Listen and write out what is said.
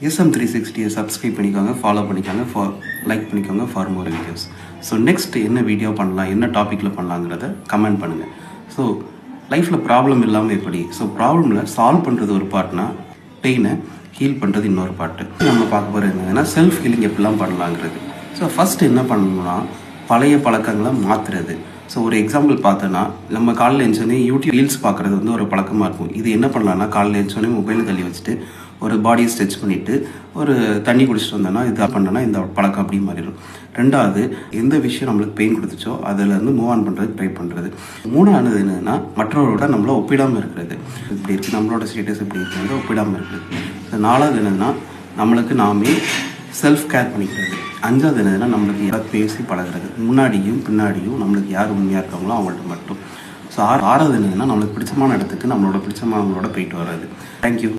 SM360 subscribe பண்ணிக்கோங்க, follow பண்ணிக்கோங்க, like பண்ணிக்கோங்க for more videos. So next என்ன வீடியோ பண்ணலாம், என்ன டாப்பிக்கில் பண்ணலாங்கிறத கமெண்ட் பண்ணுங்கள். ஸோ லைஃப்பில் ப்ராப்ளம் இல்லாமல் எப்படி, ஸோ ப்ராப்ளமில் சால்வ் பண்ணுறது ஒரு பார்ட்னா, பெயினை ஹீல் பண்ணுறது இன்னொரு பார்ட்டு. நம்ம பார்க்க போகிறது என்னன்னா செல்ஃப் ஹீலிங் எப்படிலாம் பண்ணலாங்கிறது. ஸோ ஃபஸ்ட்டு என்ன பண்ணணும்னா பழைய பழக்கங்களை மாற்றுறது. ஸோ ஒரு எக்ஸாம்பிள் பார்த்தோன்னா, நம்ம காலையில் எழுந்தோடனே யூடியூப் ரீல்ஸ் பார்க்குறது வந்து ஒரு பழக்கமாக இருக்கும். இது என்ன பண்ணலான்னா, காலையில் எழுந்தோடனே மொபைலை தள்ளி வச்சுட்டு ஒரு பாடியை ஸ்ட்ரெச் பண்ணிவிட்டு ஒரு தண்ணி குடிச்சிட்டு வந்தோன்னா இது பண்ணோன்னா இந்த பழக்கம் அப்படி மாறிடும். ரெண்டாவது, எந்த விஷயம் நம்மளுக்கு பெயின் கொடுத்துச்சோ அதிலேருந்து மூவ் ஆன் பண்ணுறது ட்ரை பண்ணுறது. மூணாவது என்னென்னா மற்றவரோட நம்மளை ஒப்பிடாமல் இருக்கிறது. இப்படி இருக்குது, நம்மளோட ஸ்டேட்டஸ் இப்படி இருக்கிறது ஒப்பிடாமல் இருக்குது. நாலாவது என்னென்னா நம்மளுக்கு நாமே செல்ஃப் கேர் பண்ணிக்கிறது. அஞ்சாவது என்னதுன்னா நம்மளுக்கு யாராவது பேசி பழகிறது. முன்னாடியும் பின்னாடியும் நம்மளுக்கு யார் உண்மையாக இருக்காங்களோ அவங்கள்ட்ட மட்டும். ஸோ ஆறாவது என்னதுன்னா நம்மளுக்கு பிடிச்சமான இடத்துக்கு நம்மளோட பிடிச்சமானவங்களோட போயிட்டு வர்றது. தேங்க்யூ.